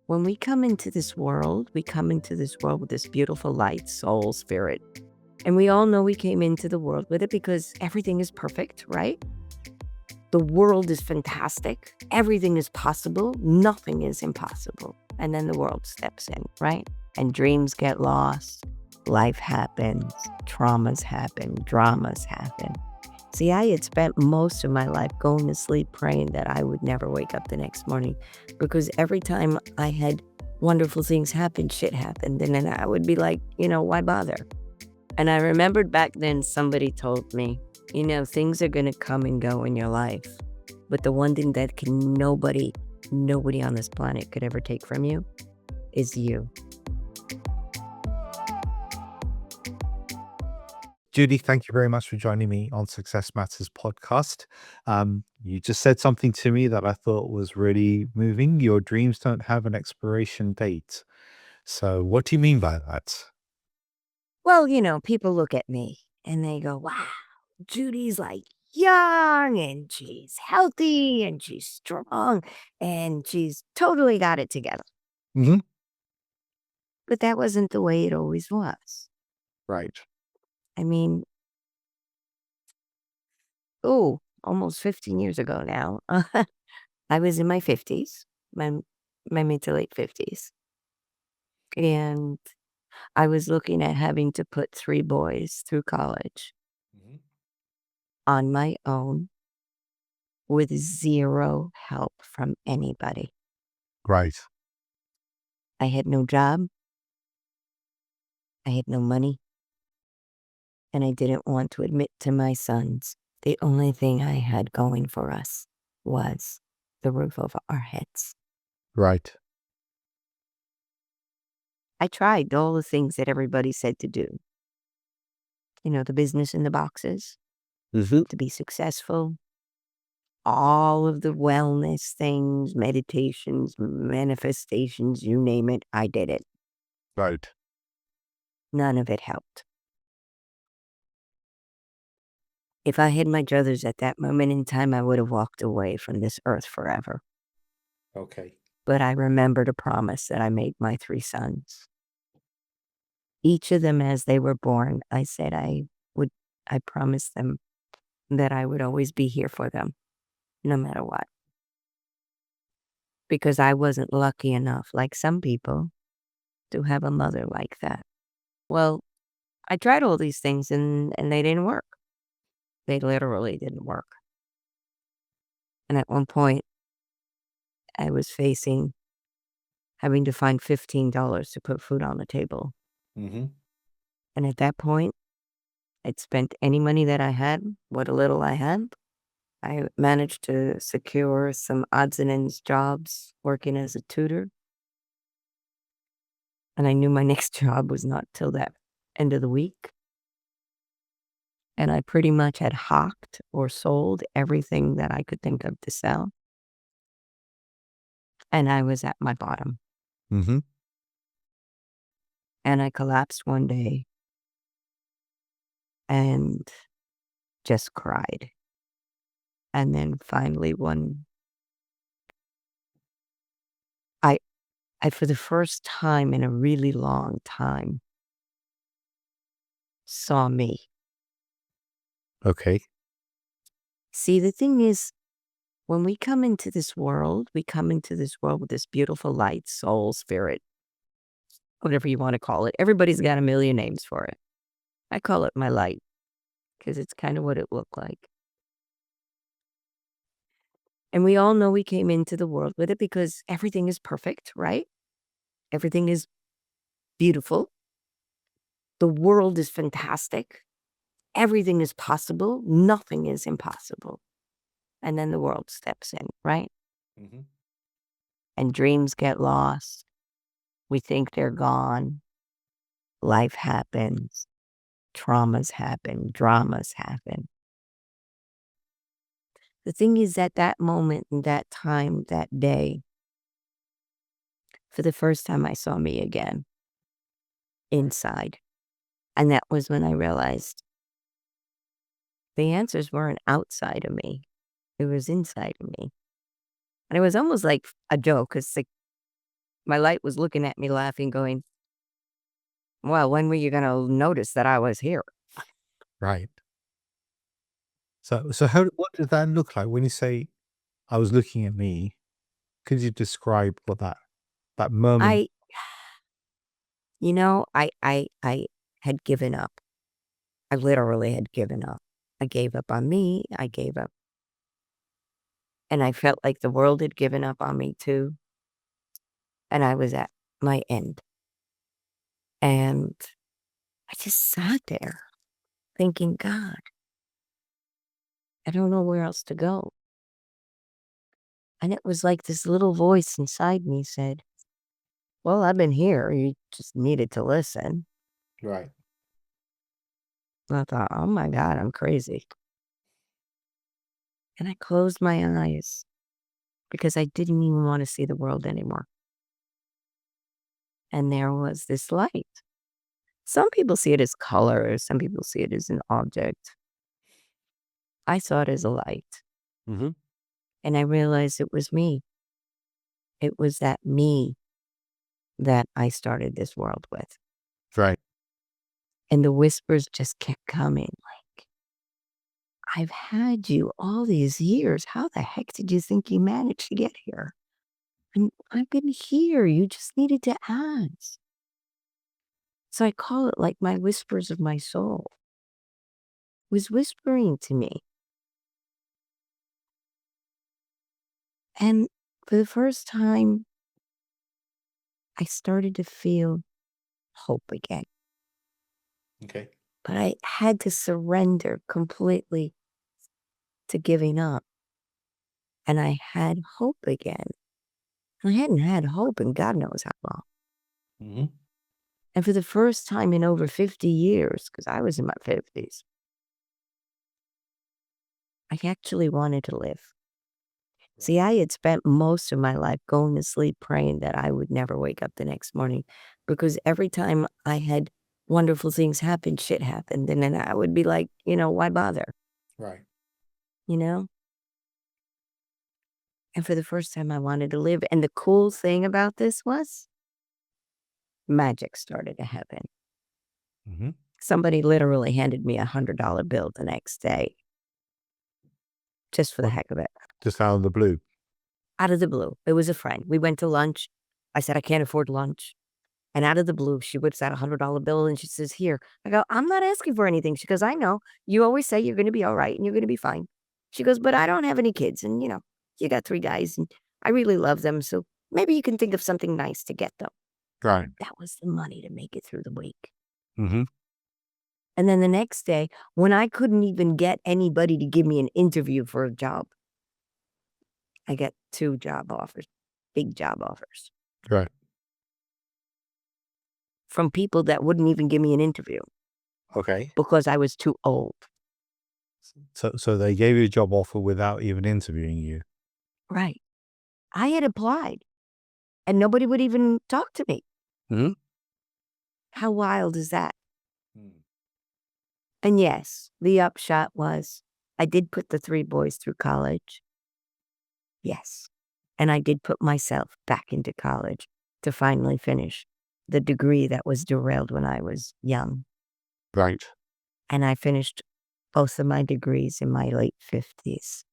When we come into this world, we come into this world with this beautiful light, soul, spirit. And we all know we came into the world with it because everything is perfect, right? The world is fantastic. Everything is possible. Nothing is impossible. And then the world steps in, right? And dreams get lost. Life happens. Traumas happen. Dramas happen. See, I had spent most of my life going to sleep praying that I would never wake up the next morning because every time I had wonderful things happen, shit happened. And then I would be like, why bother? And I remembered back then somebody told me, things are going to come and go in your life. But the one thing that nobody on this planet could ever take from you is you. Judy, thank you very much for joining me on Success Matters podcast. You just said something to me that I thought was really moving. Your dreams don't have an expiration date. So what do you mean by that? Well, people look at me and they go, wow, Judy's like young and she's healthy and she's strong and she's totally got it together. Hmm. But that wasn't the way it always was. Right. I mean, almost 15 years ago now, I was in my 50s, my mid to late 50s. And I was looking at having to put 3 boys through college Hmm. on my own with 0 help from anybody. Right. I had no job. I had no money. And I didn't want to admit to my sons the only thing I had going for us was the roof over our heads. Right. I tried all the things that everybody said to do. The business in the boxes, Hmm. to be successful, all of the wellness things, meditations, manifestations, you name it, I did it. Right. None of it helped. If I had my druthers at that moment in time, I would have walked away from this earth forever. Okay. But I remembered a promise that I made my 3 sons. Each of them as they were born, I said I promised them that I would always be here for them, no matter what. Because I wasn't lucky enough, like some people, to have a mother like that. Well, I tried all these things and they didn't work. They literally didn't work. And at one point, I was facing having to find $15 to put food on the table. Hmm. And at that point, I'd spent any money that I had, what little I had. I managed to secure some odds and ends jobs working as a tutor. And I knew my next job was not till that end of the week. And I pretty much had hawked or sold everything that I could think of to sell. And I was at my bottom. Hmm. And I collapsed one day and just cried. And then finally I I for the first time in a really long time saw me. Okay. See, the thing is, when we come into this world, we come into this world with this beautiful light, soul, spirit, whatever you want to call it. Everybody's got a million names for it. I call it my light because it's kind of what it looked like. And we all know we came into the world with it because everything is perfect, right? Everything is beautiful. The world is fantastic. Everything is possible. Nothing is impossible. And then the world steps in, right? Hmm. And dreams get lost. We think they're gone. Life happens. Traumas happen. Dramas happen. The thing is, at that moment, that time, that day, for the first time, I saw me again inside. And that was when I realized the answers weren't outside of me. It was inside of me. And it was almost like a joke because My light was looking at me laughing, going, well, when were you going to notice that I was here? Right. So what did that look like when you say, "I was looking at me"? Could you describe what that moment. I, I had given up. I literally had given up. I gave up on me. I gave up. And I felt like the world had given up on me too. And I was at my end. And I just sat there thinking, God, I don't know where else to go. And it was like this little voice inside me said, well, I've been here. You just needed to listen. Right. And I thought, oh my God, I'm crazy. And I closed my eyes because I didn't even want to see the world anymore. And there was this light. Some people see it as color, some people see it as an object. I saw it as a light. Mhm. And I realized it was me. It was that me that I started this world with. Right. And the whispers just kept coming like, I've had you all these years. How the heck did you think you managed to get here? And I've been here. You just needed to ask. So I call it like my whispers of my soul was whispering to me. And for the first time, I started to feel hope again. Okay. But I had to surrender completely to giving up. And I had hope again. I hadn't had hope in God knows how long. Mhm. And for the first time in over 50 years, because I was in my 50s, I actually wanted to live. See, I had spent most of my life going to sleep praying that I would never wake up the next morning because every time I had wonderful things happen, shit happened. And then I would be like, why bother? Right. You know? And for the first time, I wanted to live. And the cool thing about this was magic started to happen. Mhm. Somebody literally handed me $100 bill the next day just for the What heck of it. just out of the blue. Out of the blue. It was a friend. We went to lunch. I said, I can't afford lunch. And out of the blue, she whips out $100 bill and she says, here. I go, I'm not asking for anything. She goes, I know. You always say you're going to be all right and you're going to be fine. She goes, but I don't have any kids. And, you got 3 guys and I really love them. So maybe you can think of something nice to get them. Right. That was the money to make it through the week. Mhm. And then the next day, when I couldn't even get anybody to give me an interview for a job, I got 2 job offers, big job offers Right. from people that wouldn't even give me an interview Okay. because I was too old. So they gave you a job offer without even interviewing you? Right. I had applied and nobody would even talk to me. Mhm. How wild is that? Mm. And yes, the upshot was I did put the 3 boys through college. Yes. And I did put myself back into college to finally finish the degree that was derailed when I was young. Right. And I finished both of my degrees in my late 50s.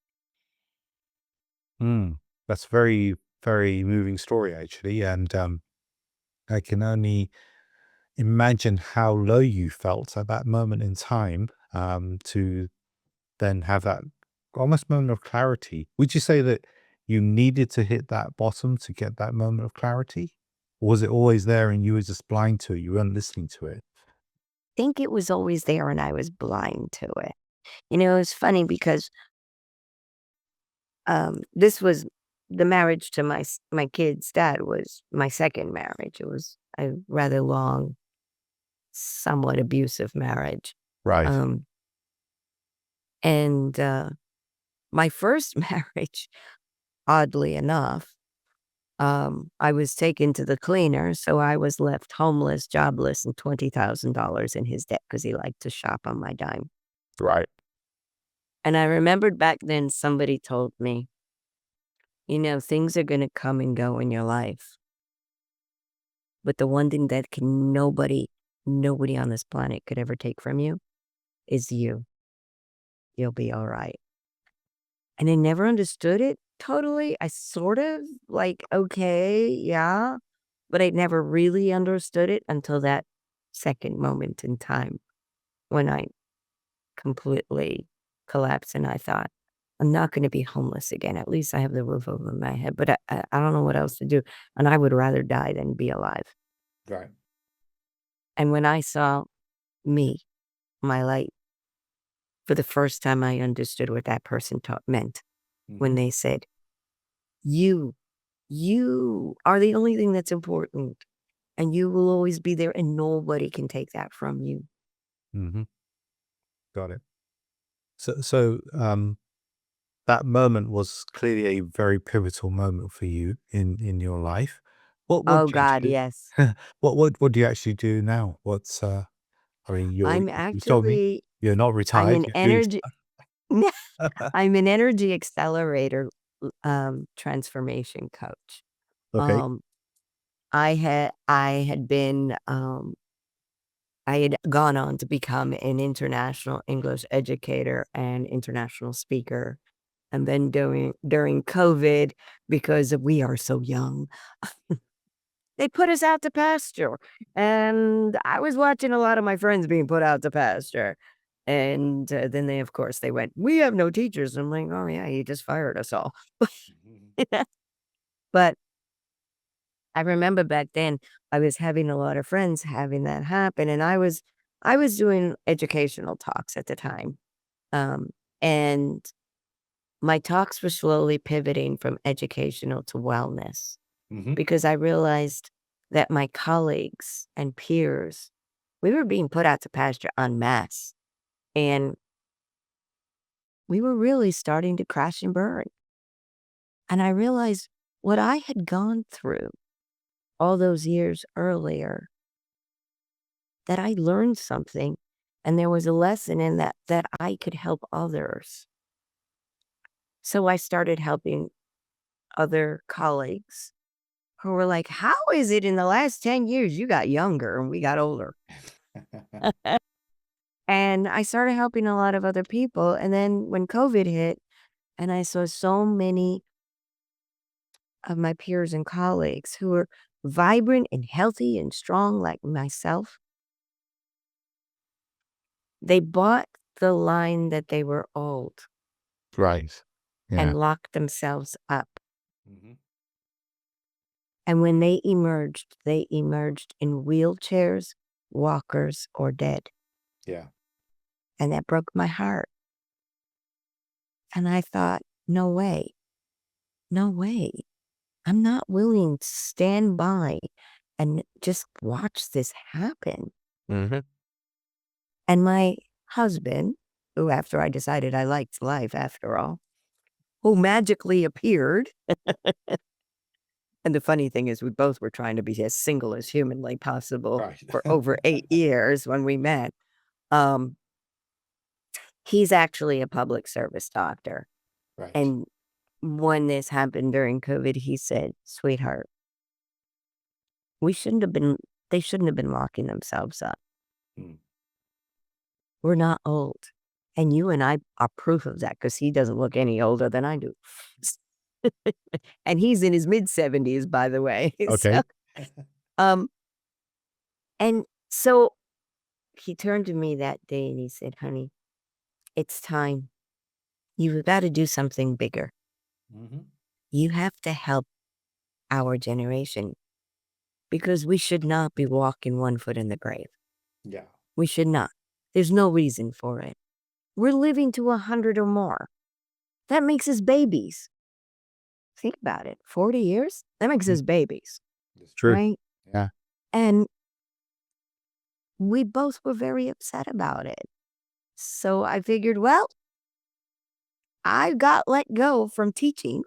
Mm. That's very, very moving story actually, and, I can only imagine how low you felt at that moment in time, to then have that almost moment of clarity. Would you say that you needed to hit that bottom to get that moment of clarity? Or was it always there and you were just blind to it? You weren't listening to it? Think it was always there and I was blind to it. It was funny because this was the marriage to my kid's dad was my second marriage. It was a rather long, somewhat abusive marriage. Right. Um, and my first marriage, oddly enough, I was taken to the cleaner, so I was left homeless, jobless, and $20,000 in his debt because he liked to shop on my dime. Right. And I remembered back then somebody told me, things are going to come and go in your life. But the one thing that nobody on this planet could ever take from you is you. You'll be all right. And I never understood it totally. I sort of like, okay, yeah, but I never really understood it until that second moment in time when I completely collapsed and I thought, I'm not going to be homeless again. At least I have the roof over my head, but I don't know what else to do. And I would rather die than be alive. Right. And when I saw me, my light, for the first time, I understood what that person meant when Mhm. they said, you, you are the only thing that's important and you will always be there and nobody can take that from you. Mhm. Got it. So, that moment was clearly a very pivotal moment for you in your life. What Oh do you God, do? yes. What do you actually do now? I mean, I'm you told me actually, you're not I'm retired, an you're doing energy, I'm an energy accelerator transformation coach. okay. Um, I had been I had gone on to become an international English educator and international speaker. And then during COVID, because we are so young, they put us out to pasture. And I was watching a lot of my friends being put out to pasture. And then of course, they went, we have no teachers. I'm like, oh, yeah, you just fired us all. Mhm. But I remember back then, I was having a lot of friends having that happen. And I was doing educational talks at the time. Um, and my talks were slowly pivoting from educational to wellness Mhm. because I realized that my colleagues and peers, we were being put out to pasture en masse, and we were really starting to crash and burn. And I realized what I had gone through all those years earlier, that I learned something and there was a lesson in that I could help others. So I started helping other colleagues who were like, "How is it in the last 10 years you got younger and we got older?" And I started helping a lot of other people, and then when COVID hit and I saw so many of my peers and colleagues who were vibrant and healthy and strong like myself, they bought the line that they were old Right. Yeah. and locked themselves up. Mhm. And when they emerged in wheelchairs, walkers, or dead. Yeah. And that broke my heart. And I thought, no way, no way. I'm not willing to stand by and just watch this happen. Mhm. And my husband, who after I decided I liked life after all, who magically appeared. And the funny thing is, we both were trying to be as single as humanly possible Right. for over 8 years when we met. Um, he's actually a public service doctor. Right. And when this happened during COVID, he said, "Sweetheart, we shouldn't have been, they shouldn't have been locking themselves up. Mm. We're not old. And you and I are proof of that because he doesn't look any older than I do." And he's in his mid-70s, by the way. So, Okay. um, and so he turned to me that day and he said, "Honey, it's time. You've got to do something bigger. Mhm. You have to help our generation because we should not be walking one foot in the grave. Yeah. We should not. There's no reason for it. We're living to 100 or more. That makes us babies. Think about it. 40 years? That makes Mm. us babies, It's true. right?" Yeah. And we both were very upset about it. So I figured, well, I got let go from teaching.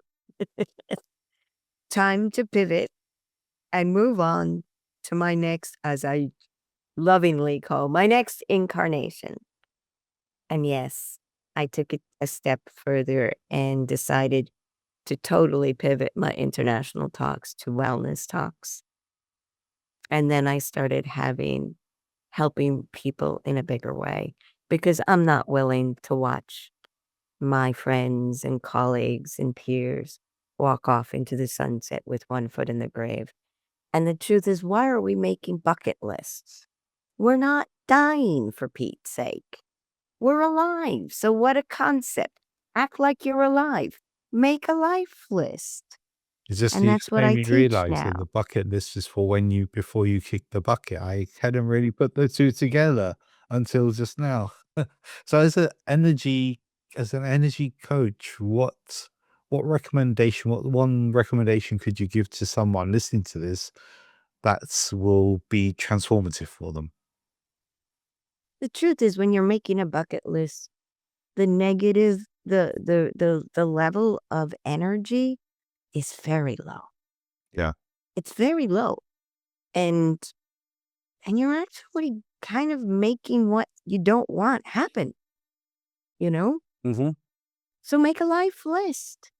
Time to pivot and move on to my next, as I lovingly call my next incarnation. And yes, I took it a step further and decided to totally pivot my international talks to wellness talks. And then I started helping people in a bigger way because I'm not willing to watch my friends and colleagues and peers walk off into the sunset with one foot in the grave. And the truth is, why are we making bucket lists? We're not dying, for Pete's sake. We're alive. So what a concept. Act like you're alive. Make a life list. It's just And you that's just what made I me teach realize that the now. bucket list is for when you before you kick the bucket. I hadn't really put the two together until just now. So as an energy coach, what one recommendation could you give to someone listening to this that will be transformative for them? The truth is, when you're making a bucket list, the negative, the level of energy is very low. Yeah. It's very low. And you're actually kind of making what you don't want happen, you know? Mhm. So make a life list.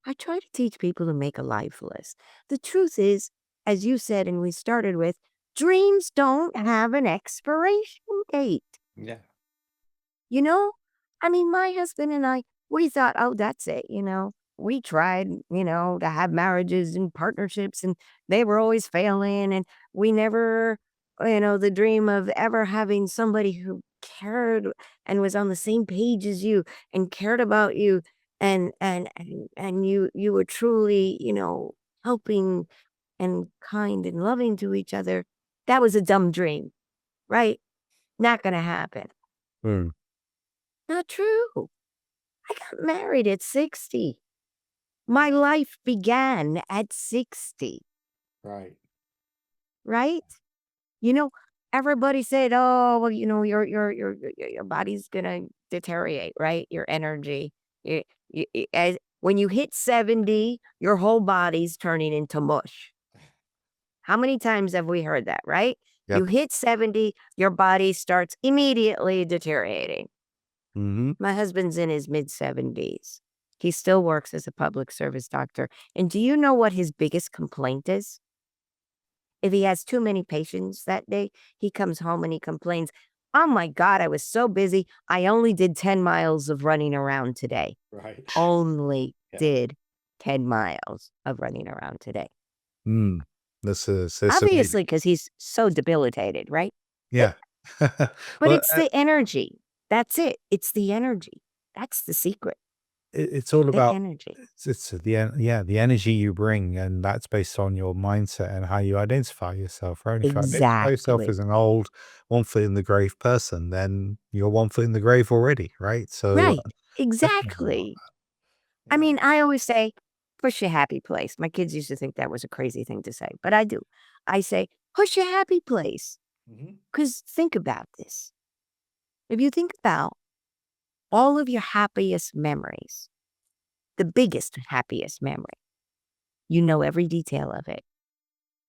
I try to teach people to make a life list. The truth is, as you said, and we started with, dreams don't have an expiration date. Yeah. You know? I mean, my husband and I, we thought, "Oh, that's it," you know? We tried, to have marriages and partnerships, and they were always failing, and we never the dream of ever having somebody who cared and was on the same page as you and cared about you and you were truly, helping and kind and loving to each other. That was a dumb dream, right? Not gonna happen. Mm. Not true. I got married at 60. My life began at 60, Right. right? You know, everybody said, "Oh, well, your body's gonna deteriorate, right? Your energy. As when you hit 70, your whole body's turning into mush." How many times have we heard that, right? You Yep. hit 70, your body starts immediately deteriorating. Mhm. My husband's in his mid-70s. He still works as a public service doctor, and do you know what his biggest complaint is? If he has too many patients that day, he comes home and he complains, "Oh my god, I was so busy, I only did 10 miles of running around today." Right. Only Yeah. did 10 miles of running around today. Mm. That's amazing. Obviously, because he's so debilitated, right? Eh, Yeah. but Well, it's the energy. That's it. It's the energy. That's the secret, it's all the about energy. it's the energy you bring, and that's based on your mindset and how you identify yourself, right? If you identify yourself Exactly. as an old, one foot in the grave person, then you're one foot in the grave already, right? So, Right. definitely not. Exactly. I Yeah. mean, I always say, push your happy place. My kids used to think that was a crazy thing to say, but I do. I say, push your happy place. Mhm. Because think about this. If you think about all of your happiest memories, the biggest, happiest memory, you know every detail of it,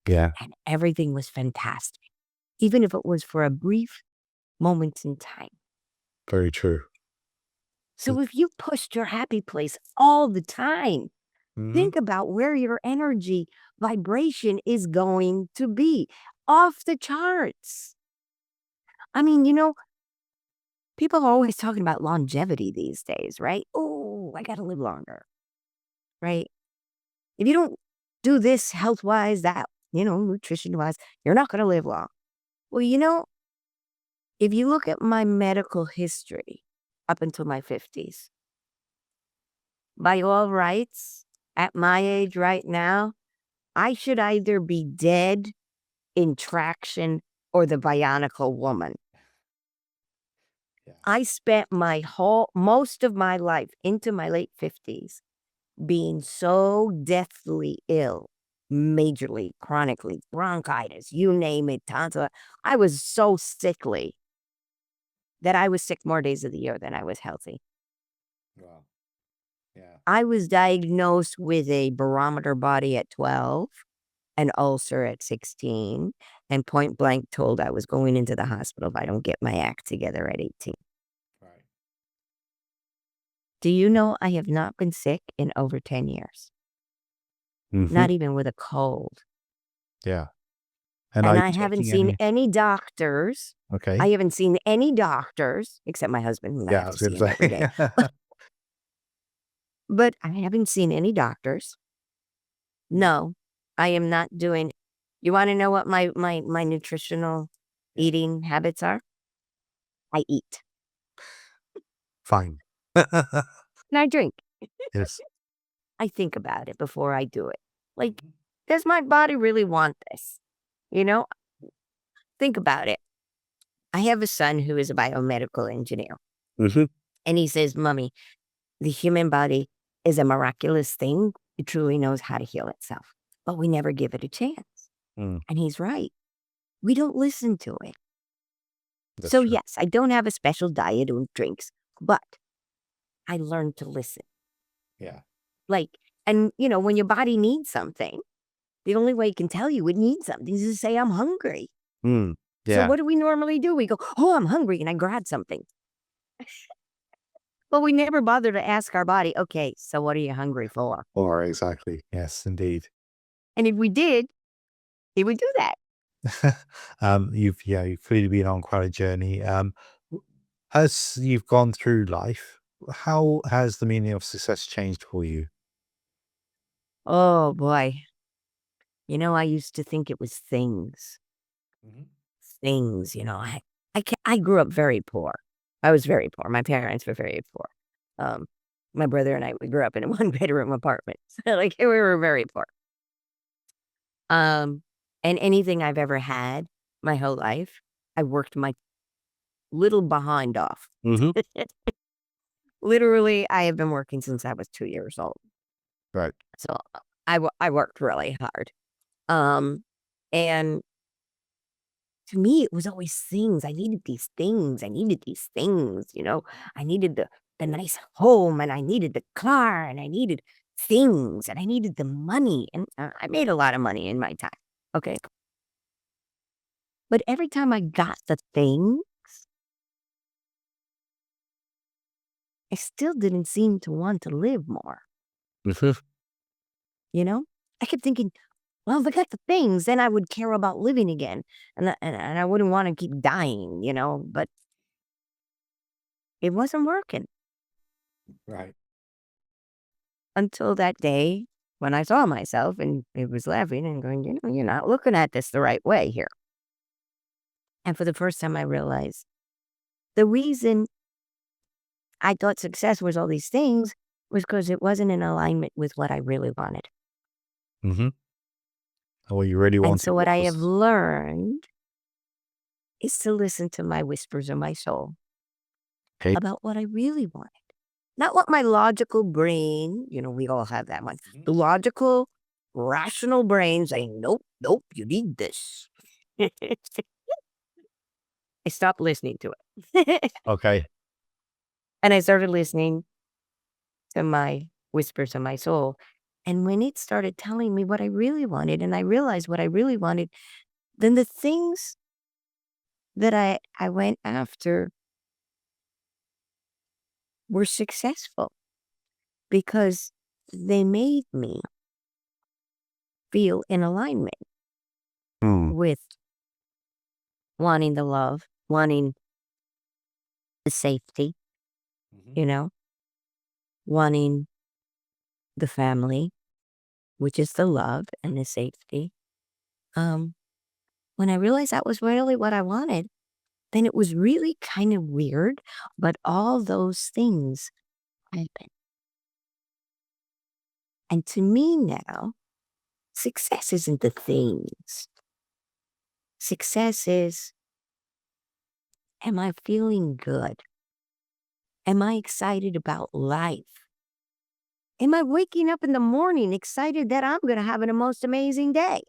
Yeah, and everything was fantastic, even if it was for a brief moment in time. very true. So if you pushed your happy place all the time, Mhm. think about where your energy vibration is going to be off the charts. I mean, people are always talking about longevity these days, right? Oh, I got to live longer, right? If you don't do this health wise, that, nutrition wise, you're not going to live long. Well, if you look at my medical history up until my 50s, by all rights, at my age right now, I should either be dead in traction or the bionicle woman. Yeah. I spent most of my life into my late 50s being so deathly ill, majorly, chronically, bronchitis, you name it, tonsil. I was so sickly that I was sick more days of the year than I was healthy. Wow. Yeah. I was diagnosed with a barometer body at 12, an ulcer at 16, and point blank told I was going into the hospital if I don't get my act together at 18. Right. Do you know I have not been sick in over 10 years? Mhm. Not even with a cold. Yeah. And are And you I haven't taking seen any? any doctors. I Okay. haven't seen any doctors, except my husband, who I Yeah, I have was to going see him to every day. say. But I haven't seen any doctors. No, I am not doing. You wanna know what my nutritional Yeah. eating habits are? I eat Fine. and I drink. Yes. I think about it before I do it. Like, does my body really want this? You know? Think about it. I have a son who is a biomedical engineer, Mhm. and he says, "Mommy, the human body is a miraculous thing. It truly knows how to heal itself, but we never give it a chance." Mm, And he's right. We don't listen to it. that's So, true. yes, I don't have a special diet of drinks, but I learned to listen. Yeah. Like, and when your body needs something, the only way it can tell you it needs something is to say, "I'm hungry." Mm, So yeah. what do we normally do? We go, "Oh, I'm hungry," and I grab something. But we never bother to ask our body, "Okay, so what are you hungry for?" Or exactly. Yes, indeed. And if we did, he would do that. You've clearly been on quite a journey. W- as you've gone through life, how has the meaning of success changed for you? Oh boy. I used to think it was things. Mhm. Things, I grew up very poor. I was very poor. My parents were very poor. Um, my brother and I, we grew up in a one-bedroom apartment. So, like, we were very poor. Um, and anything I've ever had my whole life, I worked my little behind off. Mhm. Literally, I have been working since I was 2 years old. Right. So, I worked really hard. Um, and to me, it was always things. I needed these things. I needed these things, I needed the nice home, and I needed the car, and I needed things, and I needed the money, and I made a lot of money in my time, okay? But every time I got the thing, I still didn't seem to want to live more, Mhm. you know? I kept thinking, "Well, if I got the things, then I would care about living again, and I wouldn't wanna keep dying," but it wasn't working Right. until that day when I saw myself and it was laughing and going, "You're not looking at this the right way here." And for the first time, I realized the reason I thought success was all these things was because it wasn't in alignment with what I really wanted. Mhm. And what you really And so wanted what I have was learned is to listen to my whispers of my soul okay. about what I really want. Not what my logical brain, we all have that one. Mhm. The logical, rational brain saying, "Nope, nope, you need this." I stopped listening to it. Okay. And I started listening to my whispers of my soul. And when it started telling me what I really wanted, and I realized what I really wanted, then the things that I went after were successful because they made me feel in alignment Mm. with wanting the love, wanting the safety, Mhm. you know, wanting the family, which is the love and the safety. Um, when I realized that was really what I wanted, then it was really kind of weird, but all those things happened. And to me now, success isn't the things. Success is, am I feeling good? Am I excited about life? Am I waking up in the morning excited that I'm going to have the most amazing day?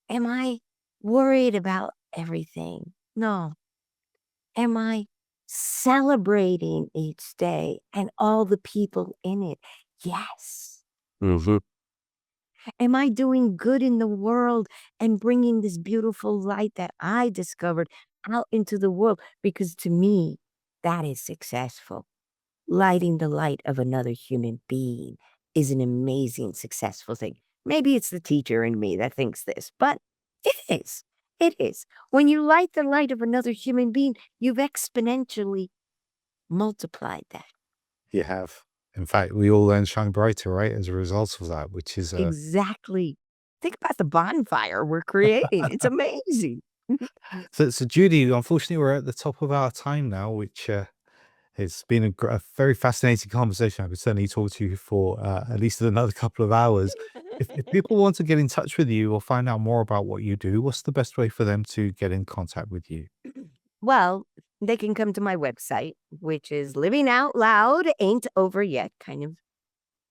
Am I worried about everything? No. Am I celebrating each day and all the people in it? Yes. Mhm. Am I doing good in the world and bringing this beautiful light that I discovered out into the world? Because to me, that is successful. Lighting the light of another human being is an amazing, successful thing. Maybe it's the teacher in me that thinks this, but it is. It is. When you light the light of another human being, you've exponentially multiplied that. You have. In fact, we all then shine brighter, right, as a result of that, which is Exactly. Think about the bonfire we're creating. It's amazing. so Judy, unfortunately, we're at the top of our time now, which it's been a very fascinating conversation. I could certainly talk to you for at least another couple of hours. If people want to get in touch with you or find out more about what you do, what's the best way for them to get in contact with you? Well, they can come to my website, which is Living Out Loud Ain't Over Yet, kind of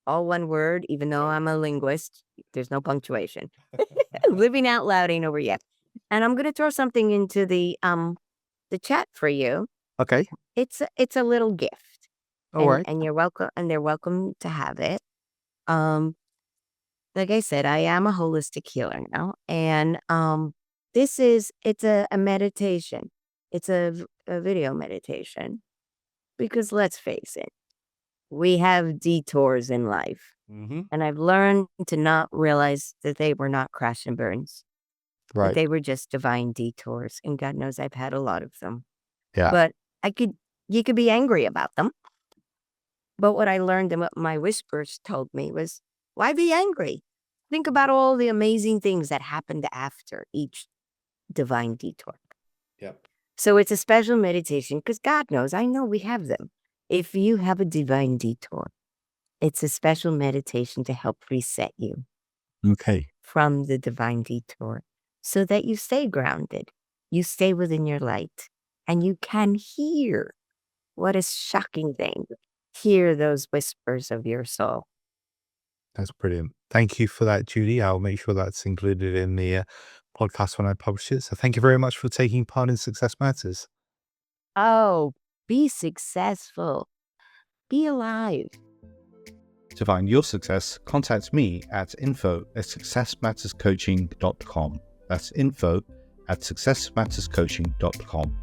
all one word, even though I'm a linguist. There's no punctuation. Living Out Loud Ain't Over Yet. And I'm gonna throw something into the chat for you. Okay. It's a little gift, All right. and you're welcome, and they're welcome to have it. Um, like I said, I am a holistic healer now, and it's a meditation. It's a video meditation because let's face it, we have detours in life, Mm-hmm. and I've learned to not realize that they were not crash and burns, that Right. they were just divine detours, and God knows I've had a lot of them. Yeah. But you could be angry about them. But what I learned and what my whispers told me was, why be angry? Think about all the amazing things that happened after each divine detour. Yep. So it's a special meditation because God knows, I know we have them. If you have a divine detour, it's a special meditation to help reset you Okay. from the divine detour so that you stay grounded, you stay within your light, and you can hear. What a shocking thing. Hear those whispers of your soul. That's brilliant. Thank you for that, Judy. I'll make sure that's included in the podcast when I publish it. So thank you very much for taking part in Success Matters. Oh, be successful. Be alive. To find your success, contact me at info@successmatterscoaching.com. That's info@successmatterscoaching.com.